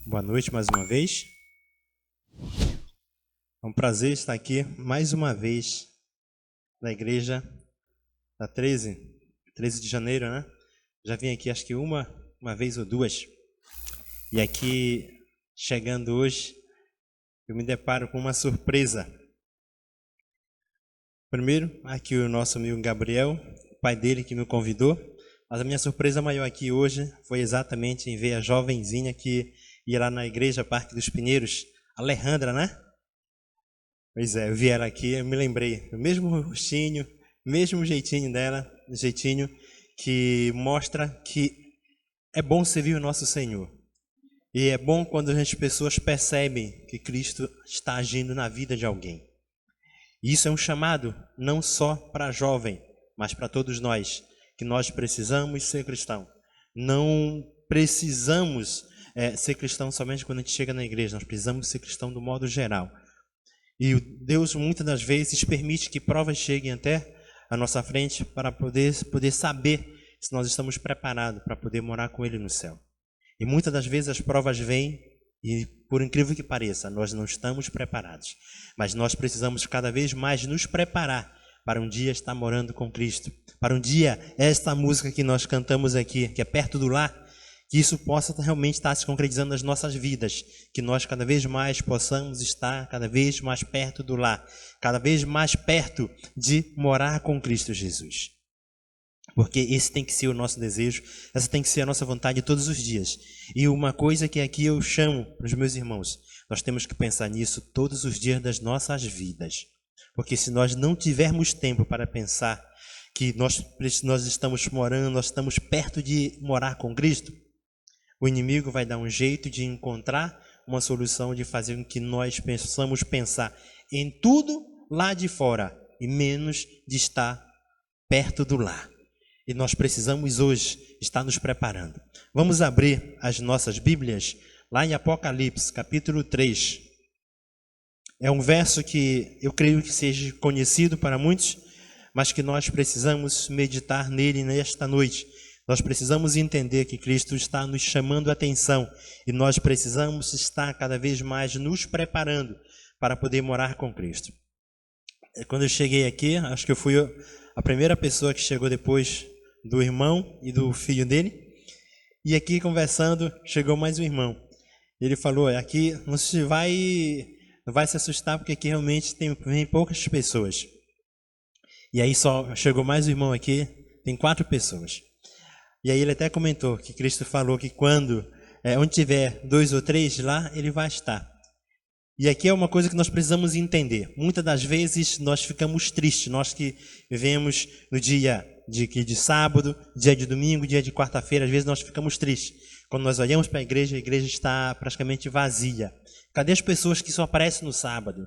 Boa noite mais uma vez. É um prazer estar aqui mais uma vez na igreja da 13 de janeiro, né? Já vim aqui acho que uma vez ou duas. E aqui, chegando hoje, eu me deparo com uma surpresa. Primeiro, aqui o nosso amigo Gabriel, o pai dele que me convidou. Mas a minha surpresa maior aqui hoje foi exatamente em ver a jovenzinha que ia lá na igreja Parque dos Pinheiros, Alejandra, né? Pois é, eu vi ela aqui, eu me lembrei, o mesmo rostinho, mesmo jeitinho dela, jeitinho que mostra que é bom servir o nosso Senhor. E é bom quando as pessoas percebem que Cristo está agindo na vida de alguém. E isso é um chamado não só para jovem, mas para todos nós, que nós precisamos ser cristão. Não precisamos ser cristão somente quando a gente chega na igreja, nós precisamos ser cristão do modo geral. E Deus muitas das vezes permite que provas cheguem até a nossa frente para poder saber se nós estamos preparados para poder morar com Ele no céu. E muitas das vezes as provas vêm e, por incrível que pareça, nós não estamos preparados. Mas nós precisamos cada vez mais nos preparar para um dia estar morando com Cristo. Para um dia, esta música que nós cantamos aqui, que é Perto do Lar, que isso possa realmente estar se concretizando nas nossas vidas, que nós cada vez mais possamos estar cada vez mais perto do lar, cada vez mais perto de morar com Cristo Jesus. Porque esse tem que ser o nosso desejo, essa tem que ser a nossa vontade todos os dias. E uma coisa que aqui eu chamo para os meus irmãos, nós temos que pensar nisso todos os dias das nossas vidas. Porque se nós não tivermos tempo para pensar que nós estamos morando, nós estamos perto de morar com Cristo, o inimigo vai dar um jeito de encontrar uma solução de fazer com que nós possamos pensar em tudo lá de fora e menos de estar perto do lar. E nós precisamos hoje estar nos preparando. Vamos abrir as nossas Bíblias lá em Apocalipse, capítulo 3. É um verso que eu creio que seja conhecido para muitos, mas que nós precisamos meditar nele nesta noite. Nós precisamos entender que Cristo está nos chamando a atenção e nós precisamos estar cada vez mais nos preparando para poder morar com Cristo. Quando eu cheguei aqui, acho que eu fui a primeira pessoa que chegou depois do irmão e do filho dele. E aqui conversando, chegou mais um irmão. Ele falou, aqui não vai se assustar porque aqui realmente vem poucas pessoas. E aí só chegou mais um irmão aqui, tem 4 pessoas. E aí ele até comentou que Cristo falou que quando, onde tiver 2 ou 3 lá, ele vai estar. E aqui é uma coisa que nós precisamos entender. Muitas das vezes nós ficamos tristes, nós que vivemos no dia de sábado, dia de domingo, dia de quarta-feira, às vezes nós ficamos tristes. Quando nós olhamos para a igreja está praticamente vazia. Cadê as pessoas que só aparecem no sábado?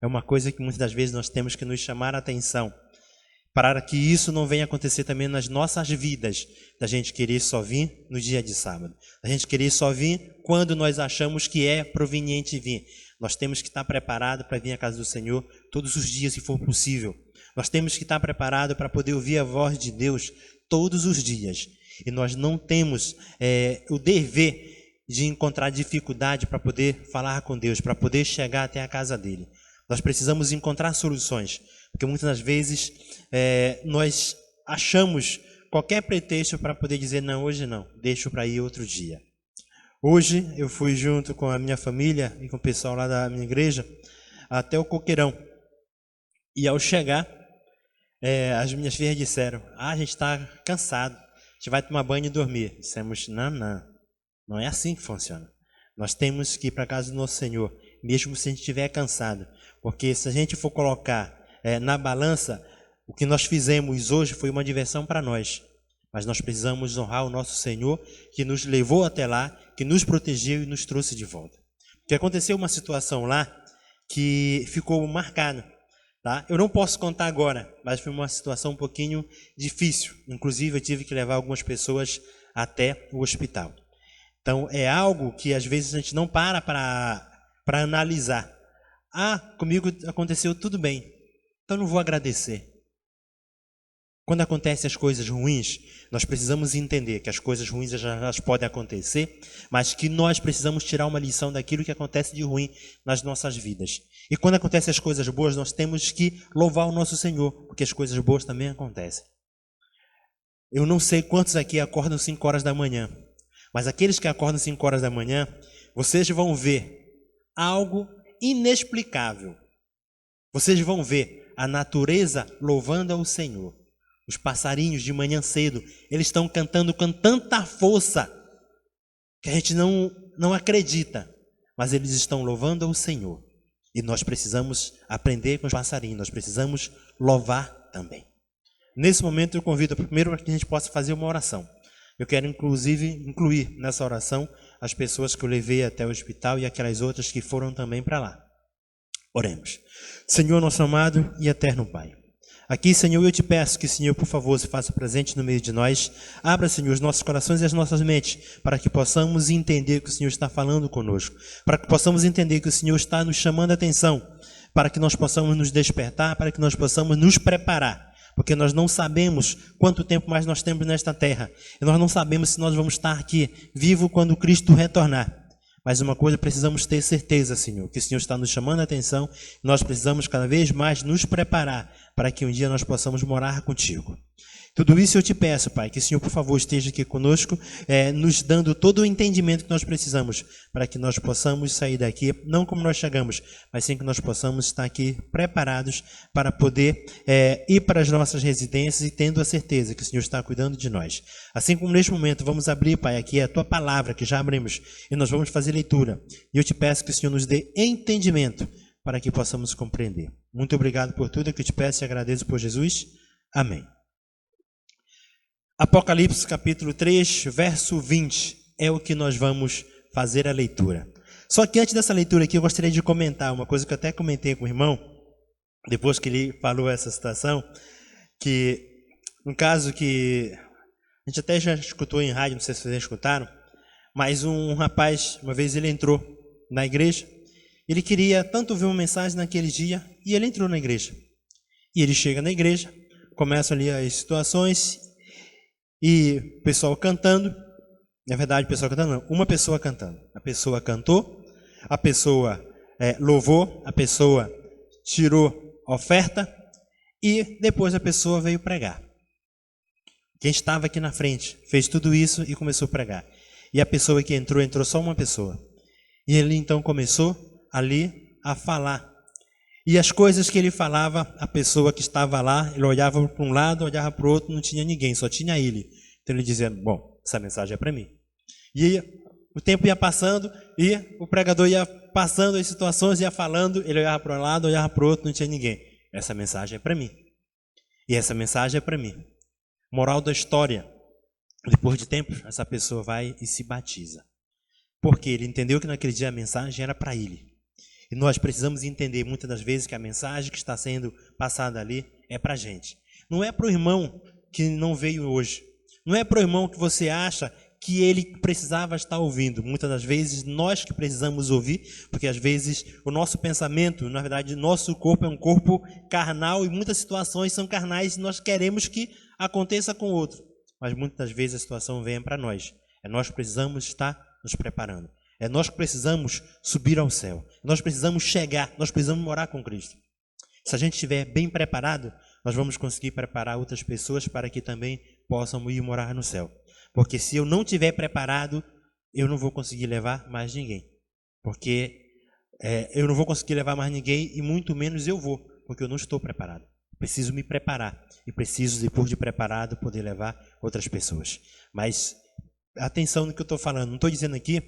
É uma coisa que muitas das vezes nós temos que nos chamar a atenção, para que isso não venha acontecer também nas nossas vidas, da gente querer só vir no dia de sábado, da gente querer só vir quando nós achamos que é proveniente vir. Nós temos que estar preparados para vir à casa do Senhor todos os dias, se for possível. Nós temos que estar preparados para poder ouvir a voz de Deus todos os dias. E nós não temos o dever de encontrar dificuldade para poder falar com Deus, para poder chegar até a casa dele. Nós precisamos encontrar soluções, porque muitas das vezes nós achamos qualquer pretexto para poder dizer, não, hoje não, deixo para ir outro dia. Hoje eu fui junto com a minha família e com o pessoal lá da minha igreja até o Coqueirão. E ao chegar, as minhas filhas disseram, a gente está cansado, a gente vai tomar banho e dormir. Dissemos, não é assim que funciona. Nós temos que ir para a casa do nosso Senhor, mesmo se a gente estiver cansado. Porque se a gente for colocar na balança, o que nós fizemos hoje foi uma diversão para nós. Mas nós precisamos honrar o nosso Senhor, que nos levou até lá, que nos protegeu e nos trouxe de volta. Porque aconteceu uma situação lá que ficou marcada. Tá? Eu não posso contar agora, mas foi uma situação um pouquinho difícil. Inclusive eu tive que levar algumas pessoas até o hospital. Então é algo que às vezes a gente não para analisar. Comigo aconteceu tudo bem, então não vou agradecer. Quando acontecem as coisas ruins, nós precisamos entender que as coisas ruins elas podem acontecer, mas que nós precisamos tirar uma lição daquilo que acontece de ruim nas nossas vidas. E quando acontecem as coisas boas, nós temos que louvar o nosso Senhor, porque as coisas boas também acontecem. Eu não sei quantos aqui acordam 5 horas da manhã, mas aqueles que acordam 5 horas da manhã, vocês vão ver algo inexplicável. Vocês vão ver a natureza louvando ao Senhor. Os passarinhos de manhã cedo, eles estão cantando com tanta força que a gente não acredita, mas eles estão louvando ao Senhor. E nós precisamos aprender com os passarinhos, nós precisamos louvar também. Nesse momento eu convido primeiro para que a gente possa fazer uma oração. Eu quero inclusive incluir nessa oração as pessoas que eu levei até o hospital e aquelas outras que foram também para lá. Oremos. Senhor, nosso amado e eterno Pai. Aqui, Senhor, eu te peço que, Senhor, por favor, se faça presente no meio de nós. Abra, Senhor, os nossos corações e as nossas mentes, para que possamos entender que o Senhor está falando conosco, para que possamos entender que o Senhor está nos chamando a atenção, para que nós possamos nos despertar, para que nós possamos nos preparar, porque nós não sabemos quanto tempo mais nós temos nesta terra, e nós não sabemos se nós vamos estar aqui vivo quando Cristo retornar. Mas uma coisa precisamos ter certeza, Senhor, que o Senhor está nos chamando a atenção, e nós precisamos cada vez mais nos preparar para que um dia nós possamos morar contigo. Tudo isso eu te peço, Pai, que o Senhor, por favor, esteja aqui conosco, nos dando todo o entendimento que nós precisamos, para que nós possamos sair daqui, não como nós chegamos, mas sim que nós possamos estar aqui preparados para poder ir para as nossas residências e tendo a certeza que o Senhor está cuidando de nós. Assim como neste momento vamos abrir, Pai, aqui a Tua Palavra, que já abrimos, e nós vamos fazer leitura. E eu te peço que o Senhor nos dê entendimento para que possamos compreender. Muito obrigado por tudo que eu te peço e agradeço por Jesus. Amém. Apocalipse capítulo 3, verso 20, é o que nós vamos fazer a leitura. Só que antes dessa leitura aqui, eu gostaria de comentar uma coisa que eu até comentei com o irmão, depois que ele falou essa situação, que um caso que a gente até já escutou em rádio, não sei se vocês já escutaram, mas um rapaz, uma vez ele entrou na igreja, ele queria tanto ouvir uma mensagem naquele dia, e ele entrou na igreja. E ele chega na igreja, começam ali as situações, e o pessoal cantando, na verdade o pessoal cantando não, uma pessoa cantando. A pessoa cantou, a pessoa louvou, a pessoa tirou oferta e depois a pessoa veio pregar. Quem estava aqui na frente fez tudo isso e começou a pregar. E a pessoa que entrou só uma pessoa. E ele então começou ali a falar. E as coisas que ele falava, a pessoa que estava lá, ele olhava para um lado, olhava para o outro, não tinha ninguém, só tinha ele. Então ele dizia, bom, essa mensagem é para mim. E o tempo ia passando e o pregador ia passando as situações, ia falando, ele olhava para um lado, olhava para o outro, não tinha ninguém. Essa mensagem é para mim. E essa mensagem é para mim. Moral da história, depois de tempo, essa pessoa vai e se batiza. Porque ele entendeu que naquele dia a mensagem era para ele. E nós precisamos entender muitas das vezes que a mensagem que está sendo passada ali é para a gente. Não é para o irmão que não veio hoje. Não é para o irmão que você acha que ele precisava estar ouvindo. Muitas das vezes nós que precisamos ouvir, porque às vezes o nosso pensamento, na verdade, nosso corpo é um corpo carnal e muitas situações são carnais e nós queremos que aconteça com o outro. Mas muitas das vezes a situação vem para nós. Nós precisamos estar nos preparando. Nós precisamos subir ao céu. Nós precisamos chegar, nós precisamos morar com Cristo. Se a gente estiver bem preparado, nós vamos conseguir preparar outras pessoas para que também possam ir morar no céu. Porque se eu não estiver preparado, eu não vou conseguir levar mais ninguém. Porque eu não vou conseguir levar mais ninguém e muito menos eu vou, porque eu não estou preparado. Preciso me preparar e preciso, depois de preparado, poder levar outras pessoas. Mas atenção no que eu estou falando. Não estou dizendo aqui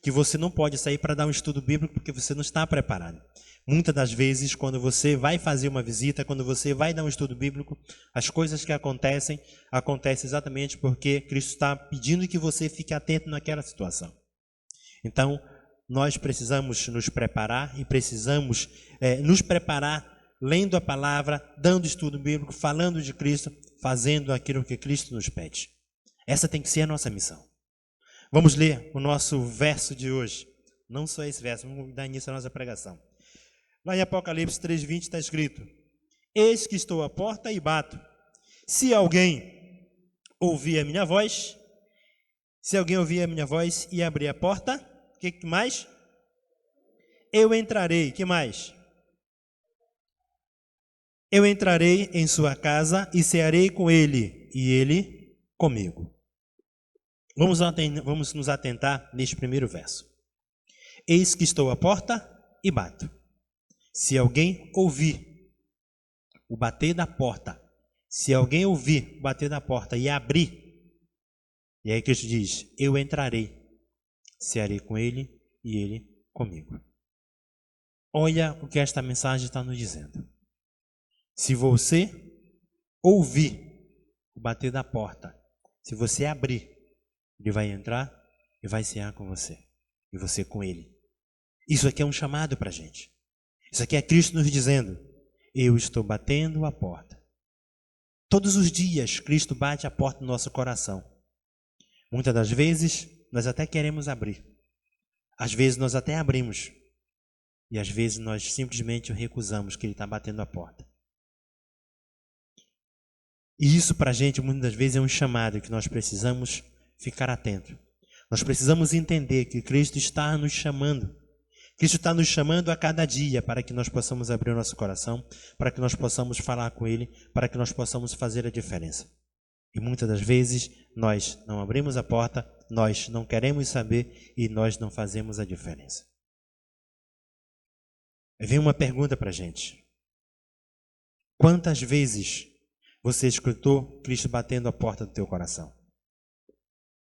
que você não pode sair para dar um estudo bíblico porque você não está preparado. Muitas das vezes, quando você vai fazer uma visita, quando você vai dar um estudo bíblico, as coisas que acontecem exatamente porque Cristo está pedindo que você fique atento naquela situação. Então, nós precisamos nos preparar e precisamos nos preparar lendo a palavra, dando estudo bíblico, falando de Cristo, fazendo aquilo que Cristo nos pede. Essa tem que ser a nossa missão. Vamos ler o nosso verso de hoje. Não só esse verso, vamos dar início à nossa pregação. Lá em Apocalipse 3:20 está escrito: Eis que estou à porta e bato. Se alguém ouvir a minha voz, e abrir a porta, o que mais? Eu entrarei, que mais? Eu entrarei em sua casa e cearei com ele, e ele comigo. Vamos nos atentar neste primeiro verso. Eis que estou à porta e bato. Se alguém ouvir o bater da porta, e abrir, e aí Cristo diz, eu entrarei, cearei com ele e ele comigo. Olha o que esta mensagem está nos dizendo. Se você ouvir o bater da porta, se você abrir, ele vai entrar e vai cear com você, e você com ele. Isso aqui é um chamado para a gente. Isso aqui é Cristo nos dizendo, eu estou batendo a porta. Todos os dias, Cristo bate a porta do nosso coração. Muitas das vezes, nós até queremos abrir. Às vezes, nós até abrimos. E às vezes, nós simplesmente recusamos que Ele está batendo a porta. E isso para a gente, muitas das vezes, é um chamado que nós precisamos ficar atento. Nós precisamos entender que Cristo está nos chamando. Cristo está nos chamando a cada dia para que nós possamos abrir o nosso coração, para que nós possamos falar com Ele, para que nós possamos fazer a diferença. E muitas das vezes nós não abrimos a porta, nós não queremos saber e nós não fazemos a diferença. Vem uma pergunta para a gente. Quantas vezes você escutou Cristo batendo a porta do teu coração?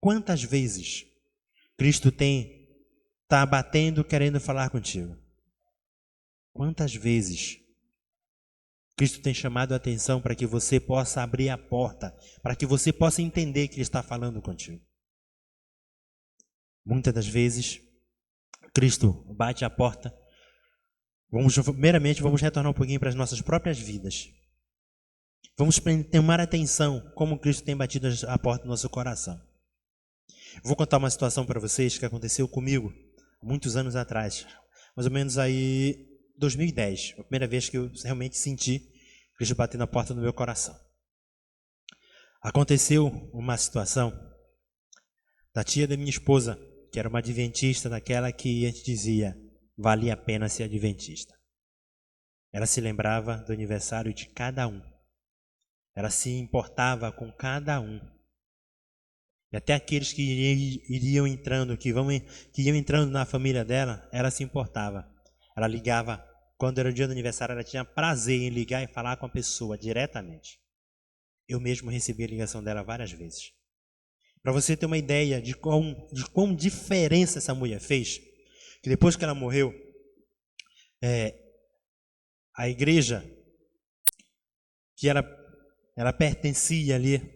Quantas vezes Cristo está batendo, querendo falar contigo? Quantas vezes Cristo tem chamado a atenção para que você possa abrir a porta, para que você possa entender que Ele está falando contigo? Muitas das vezes, Cristo bate a porta. Primeiramente, vamos retornar um pouquinho para as nossas próprias vidas. Vamos tomar atenção como Cristo tem batido a porta do nosso coração. Vou contar uma situação para vocês que aconteceu comigo muitos anos atrás, mais ou menos aí 2010, a primeira vez que eu realmente senti Cristo bater na porta do meu coração. Aconteceu uma situação da tia da minha esposa, que era uma adventista, daquela que a gente dizia, valia a pena ser adventista. Ela se lembrava do aniversário de cada um. Ela se importava com cada um. E até aqueles que iam entrando, que iam entrando na família dela, ela se importava. Ela ligava, quando era o dia do aniversário, ela tinha prazer em ligar e falar com a pessoa diretamente. Eu mesmo recebi a ligação dela várias vezes. Para você ter uma ideia de quão diferença essa mulher fez, que depois que ela morreu, a igreja que ela pertencia ali,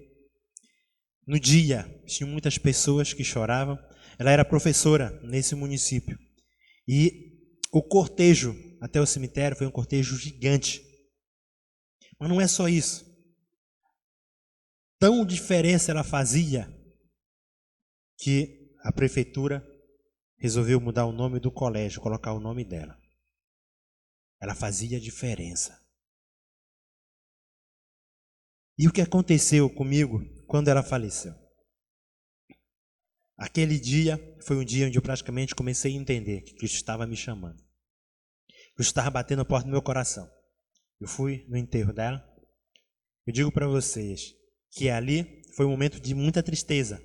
no dia, tinha muitas pessoas que choravam. Ela era professora nesse município. E o cortejo até o cemitério foi um cortejo gigante. Mas não é só isso. Tão diferença ela fazia que a prefeitura resolveu mudar o nome do colégio, colocar o nome dela. Ela fazia diferença. E o que aconteceu comigo quando ela faleceu? Aquele dia foi um dia onde eu praticamente comecei a entender que Cristo estava me chamando. Cristo estava batendo a porta do meu coração. Eu fui no enterro dela. Eu digo para vocês que ali foi um momento de muita tristeza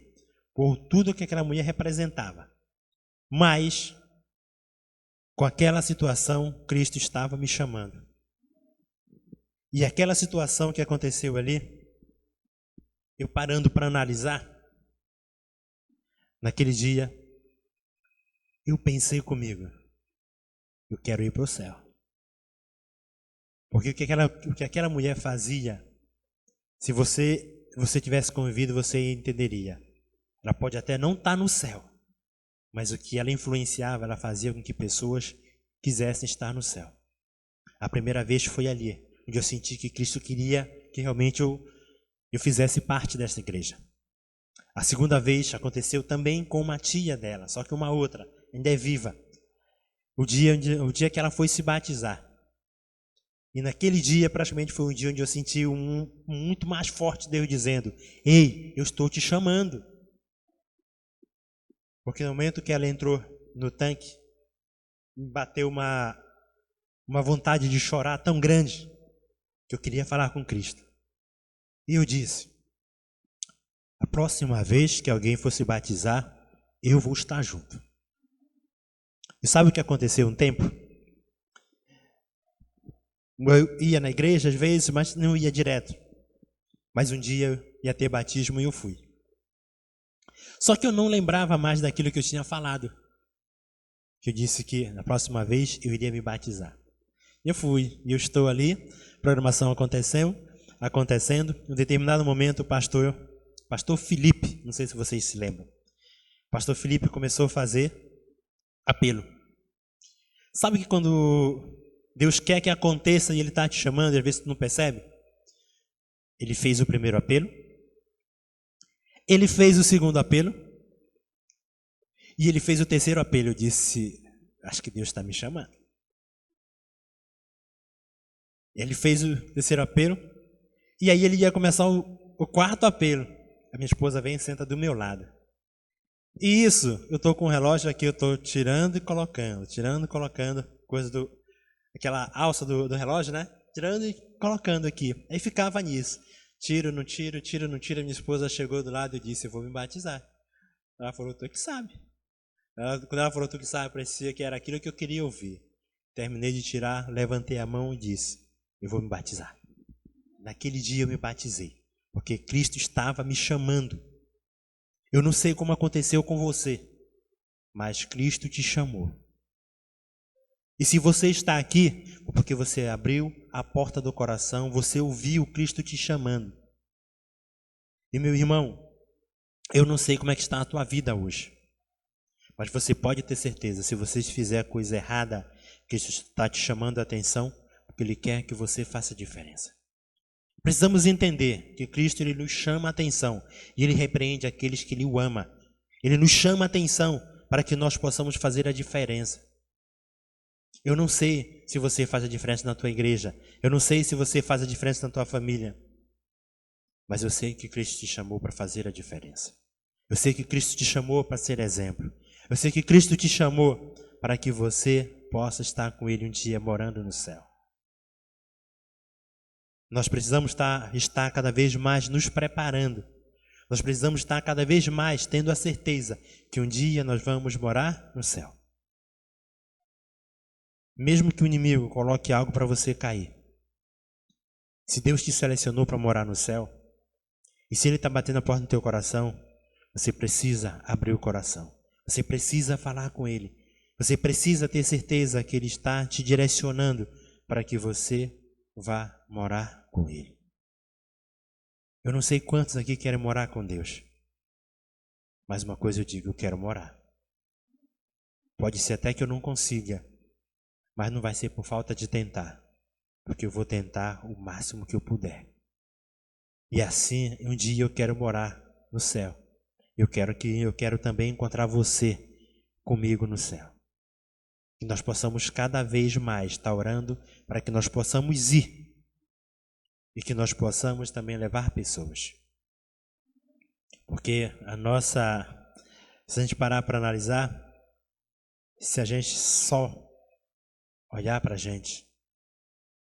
por tudo que aquela mulher representava. Mas, com aquela situação, Cristo estava me chamando. E aquela situação que aconteceu ali, eu parando para analisar, naquele dia, eu pensei comigo, eu quero ir para o céu. Porque o que aquela mulher fazia, se você tivesse convivido, você entenderia. Ela pode até não estar no céu, mas o que ela influenciava, ela fazia com que pessoas quisessem estar no céu. A primeira vez foi ali, onde eu senti que Cristo queria que realmente eu fizesse parte dessa igreja. A segunda vez aconteceu também com uma tia dela, só que uma outra, ainda é viva. O dia que ela foi se batizar. E naquele dia, praticamente foi um dia onde eu senti muito mais forte Deus dizendo: ei, eu estou te chamando. Porque no momento que ela entrou no tanque, me bateu uma vontade de chorar tão grande que eu queria falar com Cristo. E eu disse: a próxima vez que alguém for se batizar, eu vou estar junto. E sabe o que aconteceu um tempo? Eu ia na igreja às vezes, mas não ia direto. Mas um dia ia ter batismo e eu fui. Só que eu não lembrava mais daquilo que eu tinha falado. Que eu disse que na próxima vez eu iria me batizar. Eu fui, e eu estou ali, programação acontecendo. Em um determinado momento, o pastor Felipe, não sei se vocês se lembram, o pastor Felipe começou a fazer apelo. Sabe que quando Deus quer que aconteça e Ele está te chamando, e às vezes tu não percebe? Ele fez o primeiro apelo, Ele fez o segundo apelo, e Ele fez o terceiro apelo. Eu disse: acho que Deus está me chamando. Ele fez o terceiro apelo, e aí ele ia começar o quarto apelo. A minha esposa vem e senta do meu lado. E isso, eu estou com o relógio aqui, eu estou tirando e colocando, coisa aquela alça do relógio, né? Tirando e colocando aqui. Aí ficava nisso. Tiro, não tiro, tiro, não tiro. A minha esposa chegou do lado e disse: eu vou me batizar. Ela falou: tu que sabe. Quando ela falou: tu que sabe, parecia que era aquilo que eu queria ouvir. Terminei de tirar, levantei a mão e disse: eu vou me batizar. Naquele dia eu me batizei, porque Cristo estava me chamando. Eu não sei como aconteceu com você, mas Cristo te chamou. E se você está aqui, é porque você abriu a porta do coração, você ouviu Cristo te chamando. E meu irmão, eu não sei como é que está a tua vida hoje, mas você pode ter certeza, se você fizer a coisa errada, Cristo está te chamando a atenção, porque Ele quer que você faça a diferença. Precisamos entender que Cristo ele nos chama a atenção e Ele repreende aqueles que Ele o ama. Ele nos chama a atenção para que nós possamos fazer a diferença. Eu não sei se você faz a diferença na tua igreja. Eu não sei se você faz a diferença na tua família. Mas eu sei que Cristo te chamou para fazer a diferença. Eu sei que Cristo te chamou para ser exemplo. Eu sei que Cristo te chamou para que você possa estar com Ele um dia morando no céu. Nós precisamos estar cada vez mais nos preparando. Nós precisamos estar cada vez mais tendo a certeza que um dia nós vamos morar no céu. Mesmo que o inimigo coloque algo para você cair. Se Deus te selecionou para morar no céu, e se Ele está batendo a porta no teu coração, você precisa abrir o coração. Você precisa falar com Ele. Você precisa ter certeza que Ele está te direcionando para que você vá morar com Ele. Eu não sei quantos aqui querem morar com Deus. Mas uma coisa eu digo, eu quero morar. Pode ser até que eu não consiga, mas não vai ser por falta de tentar. Porque eu vou tentar o máximo que eu puder. E assim, um dia eu quero morar no céu. Eu quero também encontrar você comigo no céu. Que nós possamos cada vez mais estar orando para que nós possamos ir. E que nós possamos também levar pessoas. Porque se a gente parar para analisar, se a gente só olhar para a gente,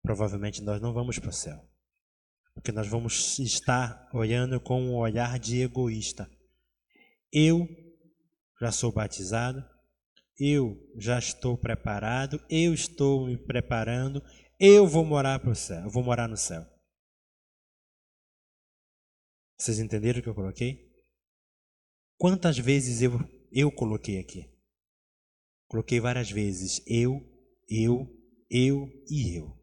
provavelmente nós não vamos para o céu. Porque nós vamos estar olhando com um olhar de egoísta. Eu já sou batizado, eu já estou preparado, eu estou me preparando, eu vou morar para o céu, eu vou morar no céu. Vocês entenderam o que eu coloquei? Quantas vezes eu coloquei aqui? Coloquei várias vezes. Eu e eu.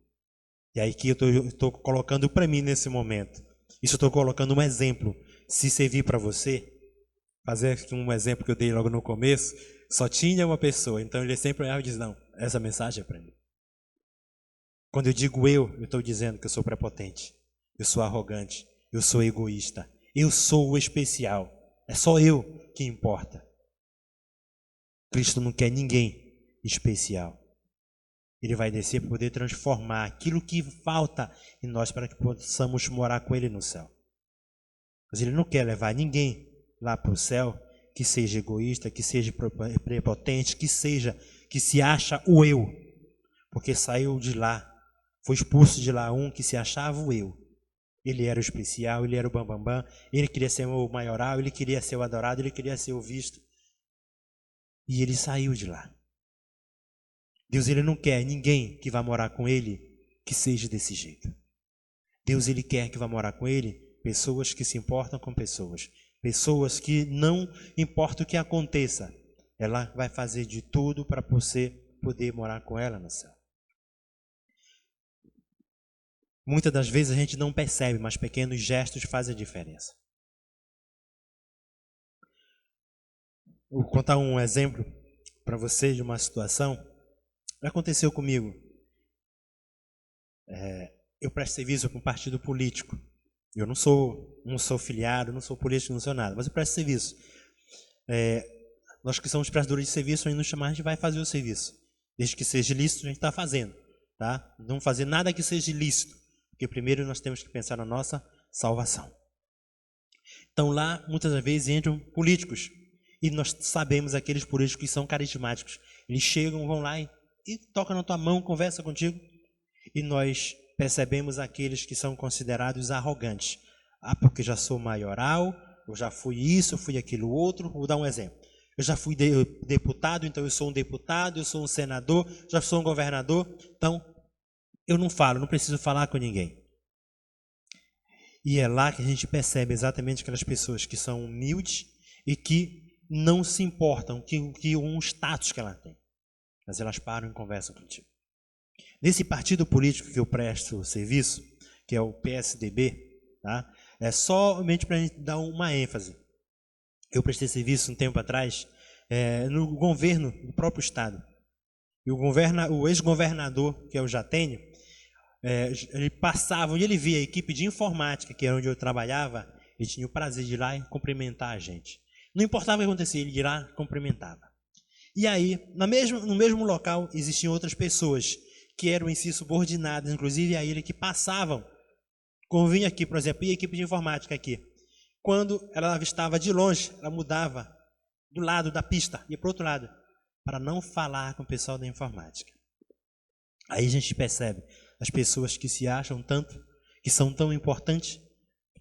E aí que eu estou colocando para mim nesse momento. Isso eu estou colocando um exemplo. Se servir para você, fazer um exemplo que eu dei logo no começo, só tinha uma pessoa. Então ele sempre olhava e diz, não, essa mensagem é para mim. Quando eu digo eu estou dizendo que eu sou prepotente. Eu sou arrogante. Eu sou egoísta. Eu sou o especial. É só eu que importa. Cristo não quer ninguém especial. Ele vai descer para poder transformar aquilo que falta em nós para que possamos morar com Ele no céu. Mas Ele não quer levar ninguém lá para o céu que seja egoísta, que seja prepotente, que se acha o eu. Porque saiu de lá, foi expulso de lá um que se achava o eu. Ele era o especial, ele era o bambambam, ele queria ser o maioral, ele queria ser o adorado, ele queria ser o visto. E ele saiu de lá. Deus, ele não quer ninguém que vá morar com ele que seja desse jeito. Deus, ele quer que vá morar com ele pessoas que se importam com pessoas. Pessoas que não importa o que aconteça, ela vai fazer de tudo para você poder morar com ela no céu. Muitas das vezes a gente não percebe, mas pequenos gestos fazem a diferença. Vou contar um exemplo para você de uma situação que aconteceu comigo. Eu presto serviço para um partido político. Eu não sou filiado, não sou político, não sou nada, mas eu presto serviço. Nós que somos prestadores de serviço, a gente nos chamar, a gente vai fazer o serviço. Desde que seja lícito, a gente está fazendo. Tá? Não fazer nada que seja ilícito, porque primeiro nós temos que pensar na nossa salvação. Então lá, muitas das vezes, entram políticos. E nós sabemos aqueles políticos que são carismáticos. Eles chegam, vão lá e tocam na tua mão, conversam contigo. E nós percebemos aqueles que são considerados arrogantes. Porque já sou maioral, eu já fui isso, fui aquilo outro. Vou dar um exemplo. Eu já fui deputado, então eu sou um deputado, eu sou um senador, já sou um governador. Então, eu não falo, não preciso falar com ninguém. E é lá que a gente percebe exatamente aquelas pessoas que são humildes e que não se importam com um status que ela tem. Mas elas param e conversam contigo. Nesse partido político que eu presto serviço, que é o PSDB, tá? É somente para a gente dar uma ênfase. Eu prestei serviço um tempo atrás no governo do próprio estado. E o ex-governador, que é o Jatênio, ele passava, onde ele via a equipe de informática, que era onde eu trabalhava, ele tinha o prazer de ir lá e cumprimentar a gente. Não importava o que acontecia, ele ia lá e cumprimentava. E aí, no mesmo local, existiam outras pessoas que eram em si subordinadas, inclusive a ele, que passavam. Quando vinha aqui, por exemplo, e a equipe de informática aqui. Quando ela avistava de longe, ela mudava do lado da pista, ia para o outro lado, para não falar com o pessoal da informática. Aí a gente percebe as pessoas que se acham tanto, que são tão importantes,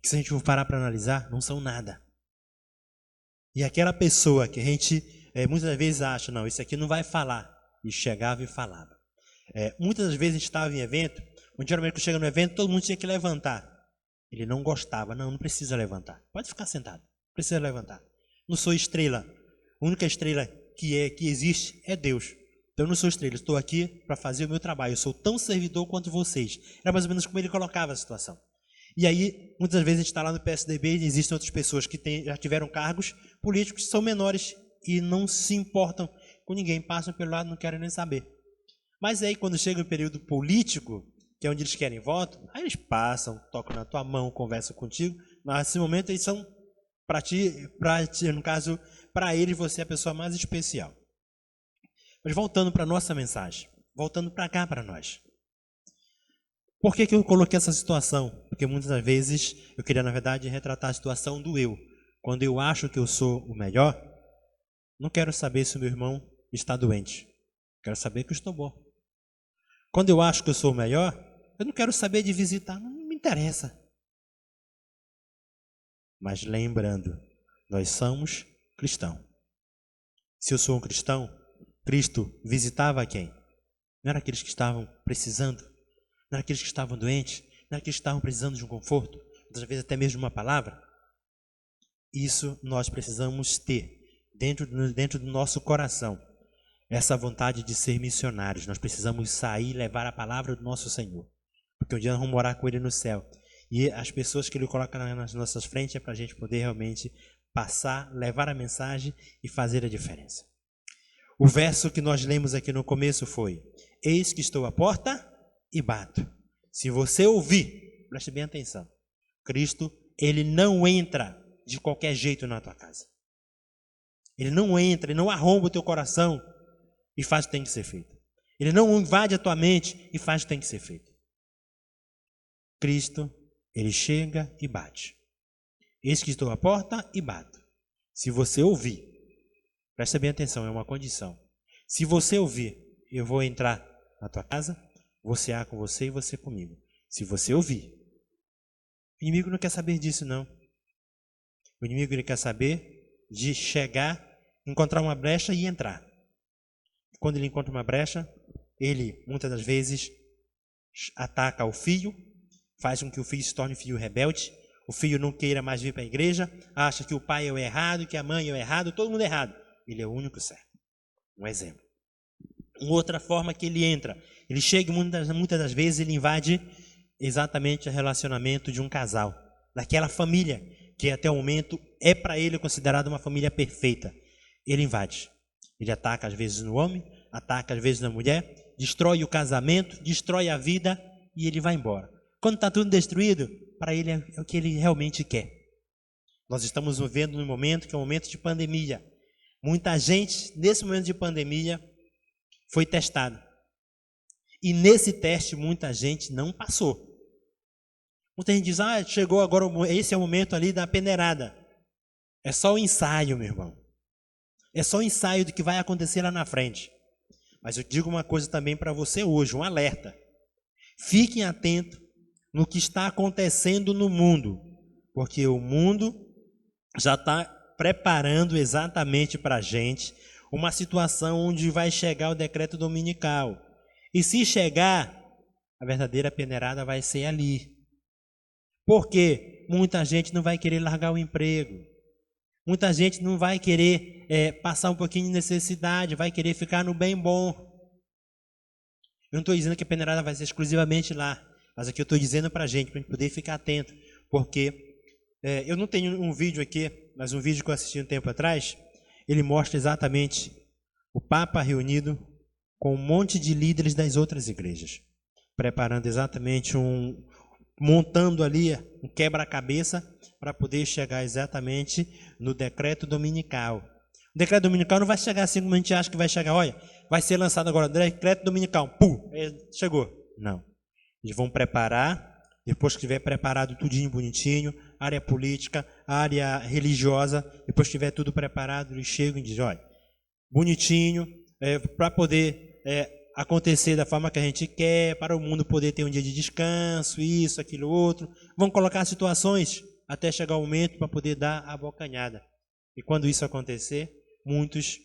que se a gente for parar para analisar, não são nada. E aquela pessoa que a gente muitas vezes acha, não, esse aqui não vai falar, e chegava e falava. Muitas vezes a gente estava em evento, onde geralmente quando chega no evento, todo mundo tinha que levantar. Ele não gostava, não precisa levantar. Pode ficar sentado, não precisa levantar. Não sou estrela. A única estrela que existe é Deus. Então eu não sou estrela, estou aqui para fazer o meu trabalho. Eu sou tão servidor quanto vocês. Era mais ou menos como ele colocava a situação. E aí, muitas vezes a gente está lá no PSDB e existem outras pessoas que já tiveram cargos políticos que são menores e não se importam com ninguém, passam pelo lado, não querem nem saber. Mas aí, quando chega o período político, que é onde eles querem voto, aí eles passam, tocam na tua mão, conversam contigo. Mas nesse momento eles são, para ti, no caso, para eles você é a pessoa mais especial. Mas voltando para a nossa mensagem, voltando para cá para nós. Por que eu coloquei essa situação? Porque muitas das vezes eu queria, na verdade, retratar a situação do eu. Quando eu acho que eu sou o melhor, não quero saber se o meu irmão está doente. Quero saber que eu estou bom. Quando eu acho que eu sou o melhor, eu não quero saber de visitar, não me interessa. Mas lembrando, nós somos cristãos. Se eu sou um cristão, Cristo visitava quem? Não era aqueles que estavam precisando, não era aqueles que estavam doentes, não era aqueles que estavam precisando de um conforto, muitas vezes até mesmo de uma palavra. Isso nós precisamos ter dentro do nosso coração. Essa vontade de ser missionários. Nós precisamos sair e levar a palavra do nosso Senhor. Porque um dia nós vamos morar com Ele no céu. E as pessoas que Ele coloca nas nossas frentes é para a gente poder realmente passar, levar a mensagem e fazer a diferença. O verso que nós lemos aqui no começo foi: eis que estou à porta e bato. Se você ouvir, preste bem atenção. Cristo, Ele não entra de qualquer jeito na tua casa. Ele não entra, Ele não arromba o teu coração e faz o que tem que ser feito. Ele não invade a tua mente e faz o que tem que ser feito. Cristo, ele chega e bate. Eis que estou à porta e bato. Se você ouvir, presta bem atenção, é uma condição. Se você ouvir, eu vou entrar na tua casa, vou cear com você e você comigo. Se você ouvir. O inimigo não quer saber disso, não. O inimigo ele quer saber de chegar, encontrar uma brecha e entrar. Quando ele encontra uma brecha, ele, muitas das vezes, ataca o filho, faz com que o filho se torne um filho rebelde, o filho não queira mais vir para a igreja, acha que o pai é o errado, que a mãe é o errado, todo mundo é errado. Ele é o único certo. Um exemplo. Uma outra forma que ele entra, ele chega muitas das vezes, ele invade exatamente o relacionamento de um casal, daquela família, que até o momento é para ele considerada uma família perfeita. Ele invade. Ele ataca às vezes no homem, ataca às vezes na mulher, destrói o casamento, destrói a vida e ele vai embora. Quando está tudo destruído, para ele é o que ele realmente quer. Nós estamos vivendo um momento que é um momento de pandemia. Muita gente, nesse momento de pandemia, foi testada. E nesse teste, muita gente não passou. Muita gente diz, chegou agora, esse é o momento ali da peneirada. É só o ensaio, meu irmão. É só o ensaio do que vai acontecer lá na frente. Mas eu digo uma coisa também para você hoje, um alerta. Fiquem atentos no que está acontecendo no mundo, porque o mundo já está preparando exatamente para a gente uma situação onde vai chegar o decreto dominical. E se chegar, a verdadeira peneirada vai ser ali. Porque muita gente não vai querer largar o emprego. Muita gente não vai querer passar um pouquinho de necessidade, vai querer ficar no bem bom. Eu não estou dizendo que a peneirada vai ser exclusivamente lá, mas aqui eu estou dizendo para a gente poder ficar atento. Porque eu não tenho um vídeo aqui, mas um vídeo que eu assisti um tempo atrás, ele mostra exatamente o Papa reunido com um monte de líderes das outras igrejas, preparando exatamente montando ali um quebra-cabeça para poder chegar exatamente no decreto dominical. O decreto dominical não vai chegar assim como a gente acha que vai chegar. Olha, vai ser lançado agora o decreto dominical. Pum, chegou. Não. Eles vão preparar, depois que estiver preparado tudinho bonitinho, área política, área religiosa, depois que tiver tudo preparado, eles chegam e dizem, olha, bonitinho, para poder acontecer da forma que a gente quer, para o mundo poder ter um dia de descanso, isso, aquilo, outro. Vão colocar situações até chegar o momento para poder dar a bocanhada. E quando isso acontecer, muitos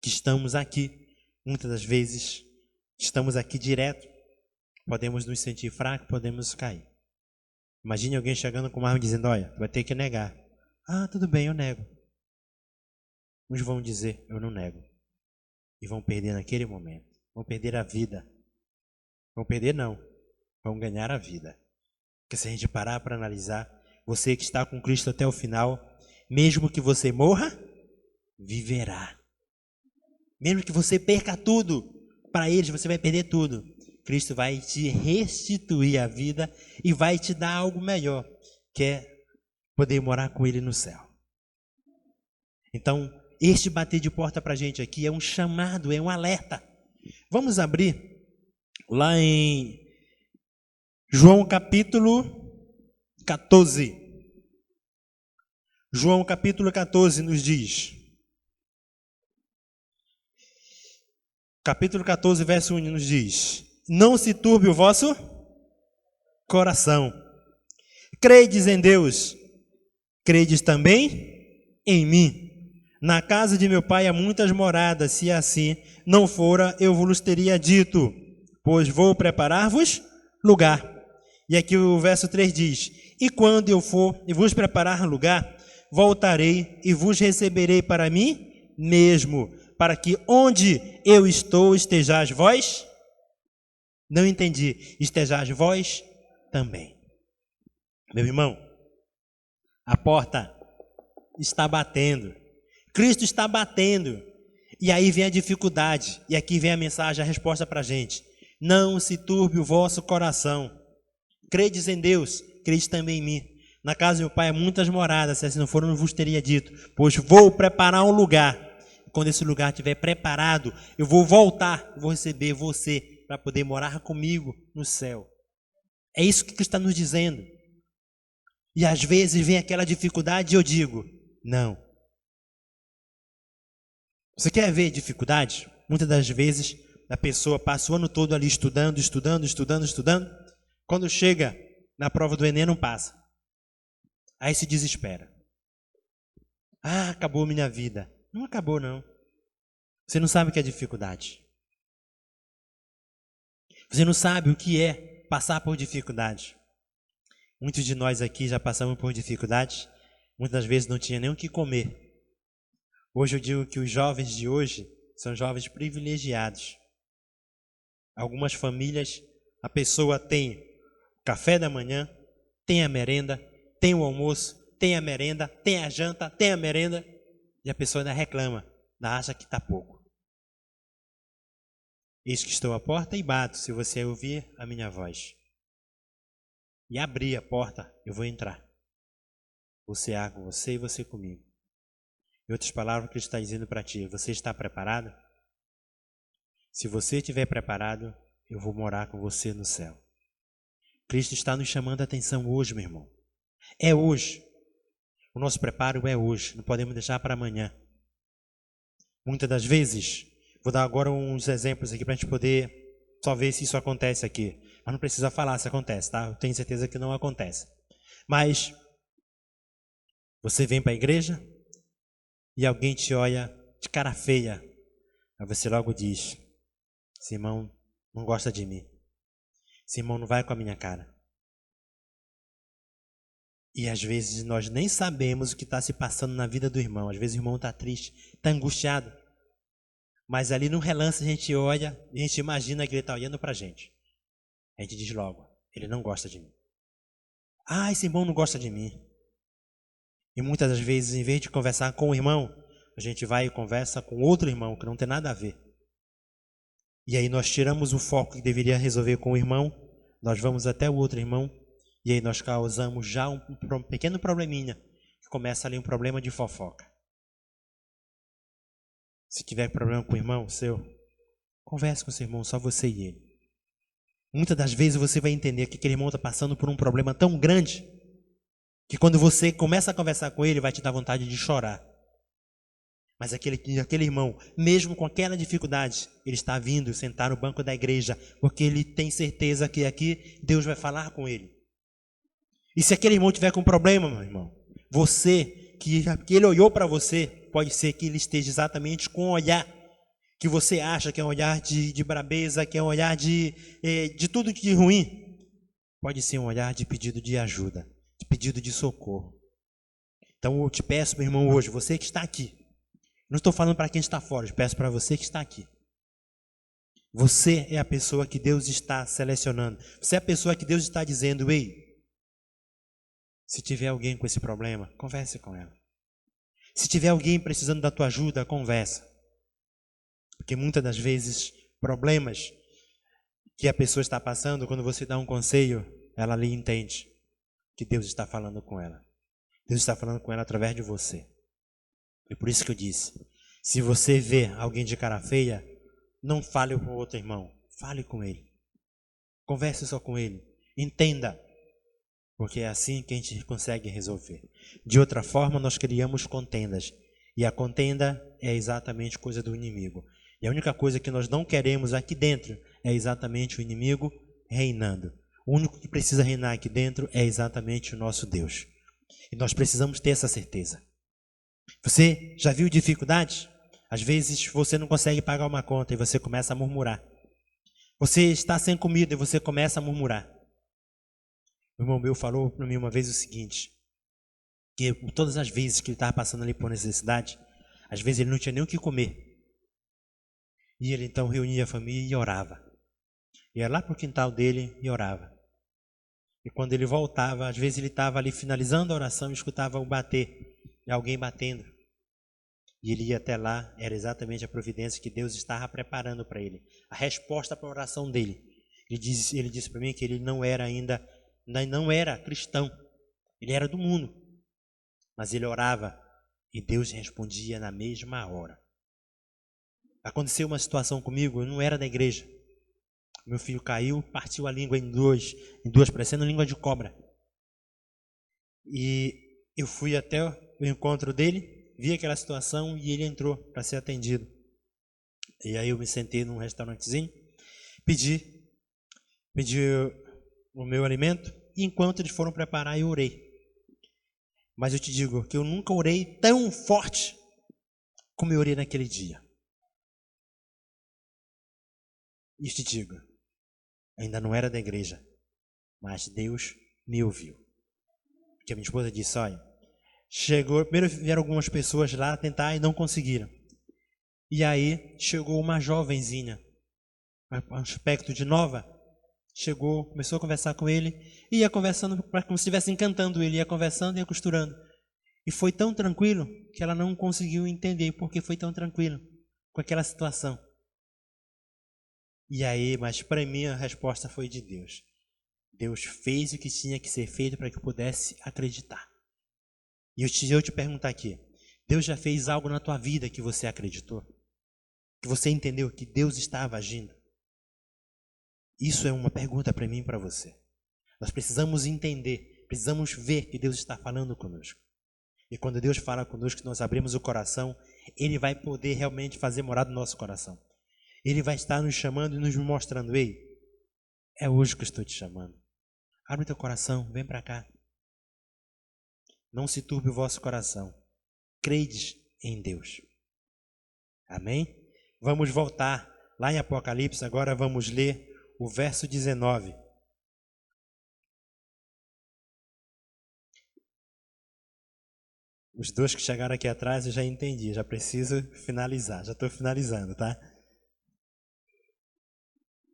que estamos aqui, muitas das vezes, estamos aqui direto, podemos nos sentir fracos, podemos cair. Imagine alguém chegando com uma arma dizendo, olha, vai ter que negar. Tudo bem, eu nego. Uns vão dizer, eu não nego. E vão perder naquele momento. Vão perder a vida. Vão perder não. Vão ganhar a vida. Porque se a gente parar para analisar, você que está com Cristo até o final, mesmo que você morra, viverá. Mesmo que você perca tudo, para eles você vai perder tudo. Cristo vai te restituir a vida e vai te dar algo melhor, que é poder morar com Ele no céu. Então, este bater de porta para a gente aqui é um chamado, é um alerta. Vamos abrir lá em João capítulo 14. João capítulo 14 nos diz. Capítulo 14, verso 1 nos diz: não se turbe o vosso coração. Credes em Deus, credes também em mim. Na casa de meu pai há muitas moradas, se assim não fora, eu vos teria dito, pois vou preparar-vos lugar. E aqui o verso 3 diz: e quando eu for e vos preparar lugar, voltarei e vos receberei para mim mesmo, para que onde eu estou estejais vós. Não entendi. Estejais vós também. Meu irmão, a porta está batendo. Cristo está batendo. E aí vem a dificuldade. E aqui vem a mensagem, a resposta para a gente. Não se turbe o vosso coração. Credes em Deus, credes também em mim. Na casa do meu pai há muitas moradas, se assim não for, eu não vos teria dito. Pois vou preparar um lugar. quando esse lugar estiver preparado, eu vou voltar, vou receber você para poder morar comigo no céu. É isso que Cristo está nos dizendo. E às vezes vem aquela dificuldade e eu digo, não. Você quer ver dificuldade? Muitas das vezes a pessoa passa o ano todo ali estudando. Quando chega na prova do Enem não passa. Aí se desespera. Ah, acabou minha vida. Não acabou não. Você não sabe o que é dificuldade. Você não sabe o que é passar por dificuldade. Muitos de nós aqui já passamos por dificuldades. Muitas vezes não tinha nem o que comer. Hoje eu digo que os jovens de hoje são jovens privilegiados. Algumas famílias, a pessoa tem café da manhã, tem a merenda, tem o almoço, tem a merenda, tem a janta, tem a merenda, e a pessoa ainda reclama, ainda acha que está pouco. Eis que estou à porta e bato, se você ouvir a minha voz. E abrir a porta, eu vou entrar. Vou cear com você e você comigo. Em outras palavras, o que Cristo está dizendo para ti, você está preparado? Se você estiver preparado, eu vou morar com você no céu. Cristo está nos chamando a atenção hoje, meu irmão. É hoje. O nosso preparo é hoje, não podemos deixar para amanhã. Muitas das vezes, vou dar agora uns exemplos aqui para a gente poder só ver se isso acontece aqui. Mas não precisa falar se acontece, tá? Eu tenho certeza que não acontece. Mas você vem para a igreja e alguém te olha de cara feia. Aí você logo diz, esse irmão não gosta de mim. Esse irmão não vai com a minha cara. E às vezes nós nem sabemos o que está se passando na vida do irmão. Às vezes o irmão está triste, está angustiado. Mas ali no relance a gente olha e a gente imagina que ele está olhando para a gente. A gente diz logo, ele não gosta de mim. Ah, esse irmão não gosta de mim. E muitas das vezes, em vez de conversar com o irmão, a gente vai e conversa com outro irmão que não tem nada a ver. E aí nós tiramos o foco que deveria resolver com o irmão, nós vamos até o outro irmão, e aí nós causamos já um pequeno probleminha, que começa ali um problema de fofoca. Se tiver problema com o irmão seu, converse com o seu irmão, só você e ele. Muitas das vezes você vai entender que aquele irmão está passando por um problema tão grande, que quando você começa a conversar com ele, vai te dar vontade de chorar. Mas aquele irmão, mesmo com aquela dificuldade, ele está vindo sentar no banco da igreja, porque ele tem certeza que aqui Deus vai falar com ele. E se aquele irmão tiver com problema, meu irmão, você, que ele olhou para você, pode ser que ele esteja exatamente com um olhar que você acha que é um olhar de brabeza, que é um olhar de tudo de ruim. Pode ser um olhar de pedido de ajuda, de pedido de socorro. Então eu te peço, meu irmão, hoje, você que está aqui, não estou falando para quem está fora, eu peço para você que está aqui. Você é a pessoa que Deus está selecionando. Você é a pessoa que Deus está dizendo, ei, se tiver alguém com esse problema, converse com ela. Se tiver alguém precisando da tua ajuda, conversa. Porque muitas das vezes, problemas que a pessoa está passando, quando você dá um conselho, ela ali entende que Deus está falando com ela. Deus está falando com ela através de você. E por isso que eu disse, se você vê alguém de cara feia, não fale com o outro irmão, fale com ele. Converse só com ele, entenda, porque é assim que a gente consegue resolver. De outra forma, nós criamos contendas, e a contenda é exatamente coisa do inimigo. E a única coisa que nós não queremos aqui dentro é exatamente o inimigo reinando. O único que precisa reinar aqui dentro é exatamente o nosso Deus. E nós precisamos ter essa certeza. Você já viu dificuldade? Às vezes você não consegue pagar uma conta e você começa a murmurar. Você está sem comida e você começa a murmurar. O irmão meu falou para mim uma vez o seguinte, que todas as vezes que ele estava passando ali por necessidade, às vezes ele não tinha nem o que comer. E ele então reunia a família e orava. Ia lá para o quintal dele e orava. E quando ele voltava, às vezes ele estava ali finalizando a oração e escutava o bater, alguém batendo. E ele ia até lá, era exatamente a providência que Deus estava preparando para ele. A resposta para a oração dele. Ele disse para mim que ele não era cristão. Ele era do mundo. Mas ele orava e Deus respondia na mesma hora. Aconteceu uma situação comigo, eu não era da igreja. Meu filho caiu, partiu a língua em duas, parecendo língua de cobra. E eu fui até o encontro dele, vi aquela situação e ele entrou para ser atendido. E aí eu me sentei num restaurantezinho, pedi o meu alimento, e enquanto eles foram preparar, eu orei. Mas eu te digo que eu nunca orei tão forte como eu orei naquele dia. E te digo, ainda não era da igreja, mas Deus me ouviu. Porque a minha esposa disse, olha, primeiro vieram algumas pessoas lá tentar e não conseguiram. E aí chegou uma jovenzinha, um aspecto de nova, chegou, começou a conversar com ele, e ia conversando, como se estivesse encantando ele, ia conversando e ia costurando. E foi tão tranquilo que ela não conseguiu entender porque foi tão tranquilo com aquela situação. E aí, mas para mim a resposta foi de Deus. Deus fez o que tinha que ser feito para que eu pudesse acreditar. E eu te perguntar aqui, Deus já fez algo na tua vida que você acreditou? Que você entendeu que Deus estava agindo? Isso é uma pergunta para mim e para você. Nós precisamos entender, precisamos ver que Deus está falando conosco. E quando Deus fala conosco, nós abrimos o coração, Ele vai poder realmente fazer morada no nosso coração. Ele vai estar nos chamando e nos mostrando, ei, é hoje que eu estou te chamando. Abre teu coração, vem para cá. Não se turbe o vosso coração. Credes em Deus. Amém? Vamos voltar lá em Apocalipse, agora vamos ler o verso 19. Os dois que chegaram aqui atrás eu já entendi, já preciso finalizar, já estou finalizando, tá?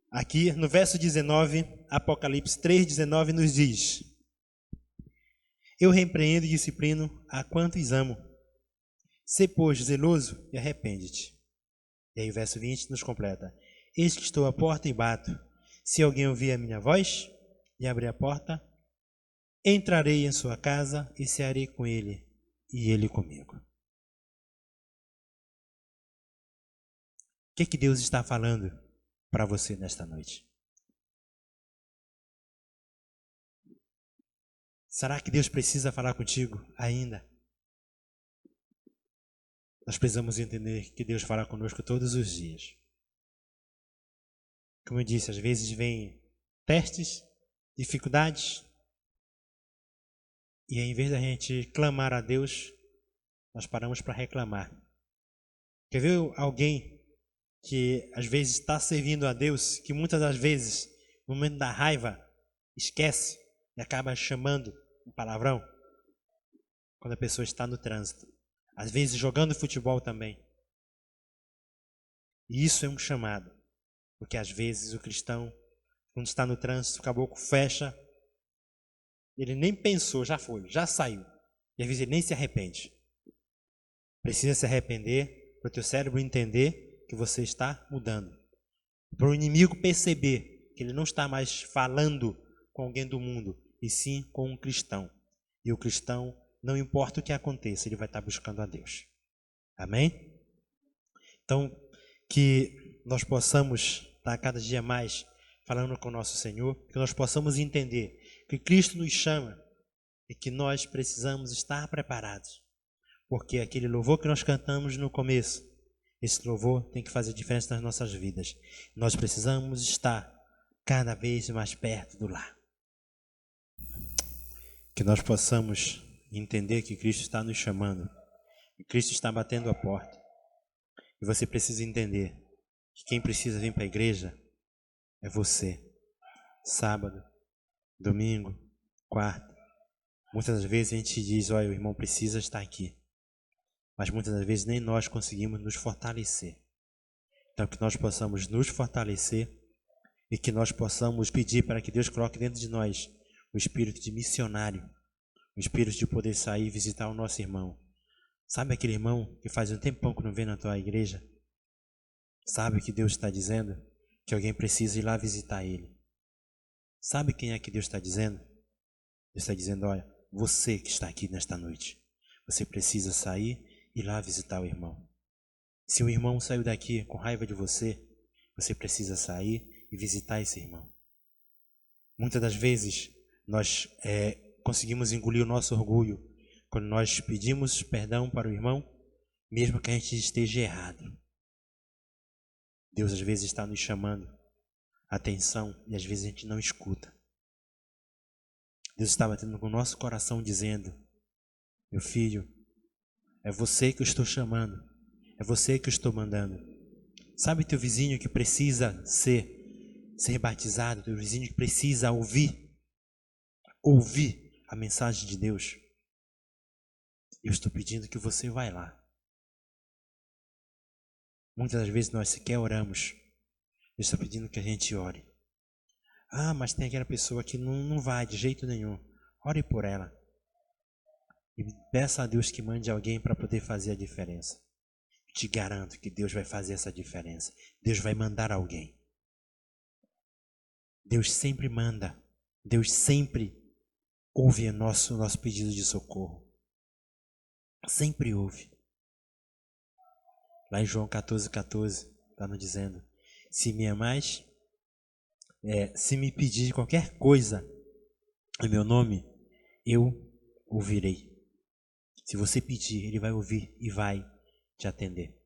Aqui no verso 19, Apocalipse 3,19 nos diz: eu repreendo e disciplino a quantos amo. Sê, pois, zeloso e arrepende-te. E aí o verso 20 nos completa: eis que estou à porta e bato. Se alguém ouvir a minha voz e abrir a porta, entrarei em sua casa e cearei com ele, e ele comigo. O que Deus está falando para você nesta noite? Será que Deus precisa falar contigo ainda? Nós precisamos entender que Deus fala conosco todos os dias. Como eu disse, às vezes vem testes, dificuldades, e em vez da gente clamar a Deus, nós paramos para reclamar. Quer ver alguém que às vezes está servindo a Deus, que muitas das vezes, no momento da raiva, esquece e acaba chamando um palavrão? Quando a pessoa está no trânsito. Às vezes jogando futebol também. E isso é um chamado. Porque às vezes o cristão, quando está no trânsito, o caboclo fecha, ele nem pensou, já foi, já saiu. E às vezes ele nem se arrepende. Precisa se arrepender para o teu cérebro entender que você está mudando. Para o inimigo perceber que ele não está mais falando com alguém do mundo, e sim com um cristão. E o cristão, não importa o que aconteça, ele vai estar buscando a Deus. Amém? Então, que nós possamos estar cada dia mais falando com o nosso Senhor, que nós possamos entender que Cristo nos chama e que nós precisamos estar preparados. Porque aquele louvor que nós cantamos no começo, esse louvor tem que fazer diferença nas nossas vidas. Nós precisamos estar cada vez mais perto do lar. Que nós possamos entender que Cristo está nos chamando, que Cristo está batendo a porta. E você precisa entender que quem precisa vir para a igreja é você. Sábado, domingo, quarta. Muitas das vezes a gente diz, olha, o irmão precisa estar aqui. Mas muitas das vezes nem nós conseguimos nos fortalecer. Então que nós possamos nos fortalecer e que nós possamos pedir para que Deus coloque dentro de nós o espírito de missionário, o espírito de poder sair e visitar o nosso irmão. Sabe aquele irmão que faz um tempão que não vem na tua igreja? Sabe o que Deus está dizendo? Que alguém precisa ir lá visitar ele. Sabe quem é que Deus está dizendo? Deus está dizendo, olha, você que está aqui nesta noite, você precisa sair e ir lá visitar o irmão. Se um irmão saiu daqui com raiva de você, você precisa sair e visitar esse irmão. Muitas das vezes nós conseguimos engolir o nosso orgulho quando nós pedimos perdão para o irmão, mesmo que a gente esteja errado. Deus às vezes está nos chamando a atenção e às vezes a gente não escuta. Deus está batendo com o nosso coração dizendo: meu filho, é você que eu estou chamando, é você que eu estou mandando. Sabe teu vizinho que precisa ser batizado, teu vizinho que precisa ouvir a mensagem de Deus? Eu estou pedindo que você vá lá. Muitas das vezes nós sequer oramos. Eu estou pedindo que a gente ore. Ah, mas tem aquela pessoa que não vai de jeito nenhum. Ore por ela. E peça a Deus que mande alguém para poder fazer a diferença. Te garanto que Deus vai fazer essa diferença. Deus vai mandar alguém. Deus sempre manda. Deus sempre ouve o nosso pedido de socorro. Sempre ouve. Lá em João 14,14, está nos dizendo: se me amais, se me pedir qualquer coisa em meu nome, eu ouvirei. Se você pedir, Ele vai ouvir e vai te atender.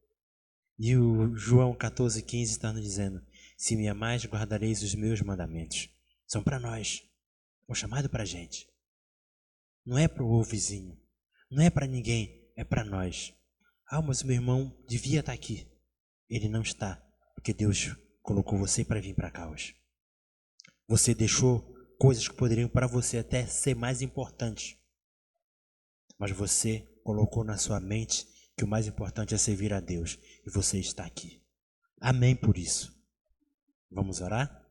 E o João 14,15 está nos dizendo: se me amais, guardareis os meus mandamentos. São para nós. É um chamado para a gente. Não é para o vizinho. Não é para ninguém. É para nós. Ah, mas o meu irmão devia estar aqui. Ele não está, porque Deus colocou você para vir para cá hoje. Você deixou coisas que poderiam para você até ser mais importantes. Mas você colocou na sua mente que o mais importante é servir a Deus. E você está aqui. Amém por isso. Vamos orar?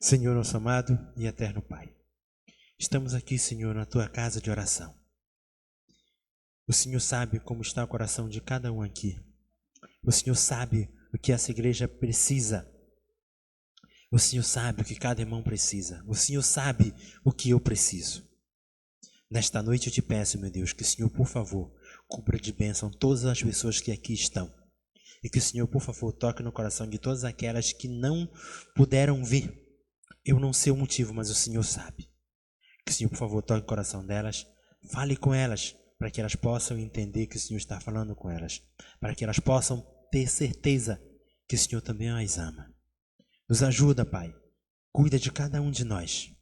Senhor, nosso amado e eterno Pai, estamos aqui, Senhor, na Tua casa de oração. O Senhor sabe como está o coração de cada um aqui. O Senhor sabe o que essa igreja precisa. O Senhor sabe o que cada irmão precisa. O Senhor sabe o que eu preciso. Nesta noite eu te peço, meu Deus, que o Senhor, por favor, cubra de bênção todas as pessoas que aqui estão. E que o Senhor, por favor, toque no coração de todas aquelas que não puderam vir. Eu não sei o motivo, mas o Senhor sabe. Que o Senhor, por favor, toque no coração delas. Fale com elas, para que elas possam entender que o Senhor está falando com elas. Para que elas possam ter certeza que o Senhor também as ama. Nos ajuda, Pai. Cuida de cada um de nós.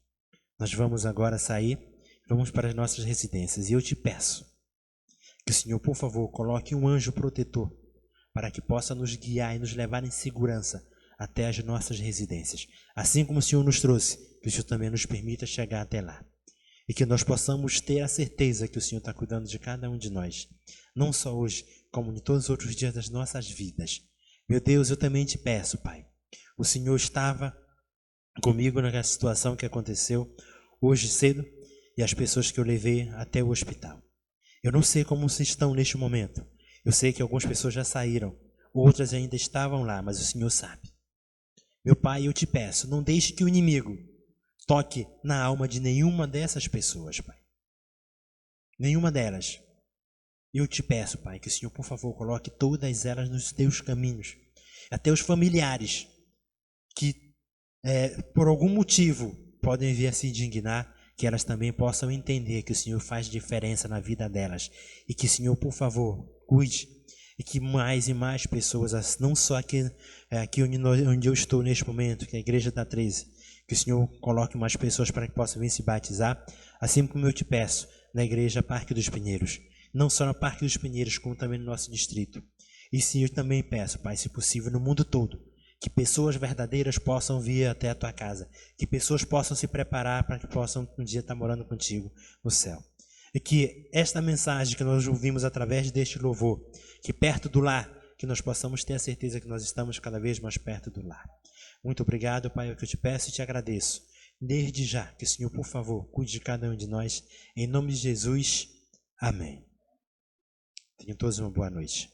Nós vamos agora sair, vamos para as nossas residências. E eu te peço que o Senhor, por favor, coloque um anjo protetor para que possa nos guiar e nos levar em segurança até as nossas residências. Assim como o Senhor nos trouxe, que o Senhor também nos permita chegar até lá. E que nós possamos ter a certeza que o Senhor está cuidando de cada um de nós. Não só hoje, como em todos os outros dias das nossas vidas. Meu Deus, eu também te peço, Pai. O Senhor estava comigo naquela situação que aconteceu hoje cedo e as pessoas que eu levei até o hospital. Eu não sei como vocês estão neste momento. Eu sei que algumas pessoas já saíram, outras ainda estavam lá, mas o Senhor sabe. Meu Pai, eu te peço, não deixe que o inimigo toque na alma de nenhuma dessas pessoas, Pai. Nenhuma delas. Eu te peço, Pai, que o Senhor, por favor, coloque todas elas nos teus caminhos. Até os familiares que, por algum motivo, podem vir a se indignar, que elas também possam entender que o Senhor faz diferença na vida delas. E que o Senhor, por favor, cuide. E que mais e mais pessoas, não só aqui onde eu estou neste momento, que é a Igreja da 13, que o Senhor coloque mais pessoas para que possam vir se batizar, assim como eu te peço, na Igreja Parque dos Pinheiros. Não só no Parque dos Pinheiros, como também no nosso distrito. E sim, eu também peço, Pai, se possível, no mundo todo, que pessoas verdadeiras possam vir até a tua casa. Que pessoas possam se preparar para que possam um dia estar morando contigo no céu. E que esta mensagem que nós ouvimos através deste louvor, que perto do lar, que nós possamos ter a certeza que nós estamos cada vez mais perto do lar. Muito obrigado, Pai, é o que eu te peço e te agradeço. Desde já, que o Senhor, por favor, cuide de cada um de nós. Em nome de Jesus, amém. Tenham todos uma boa noite.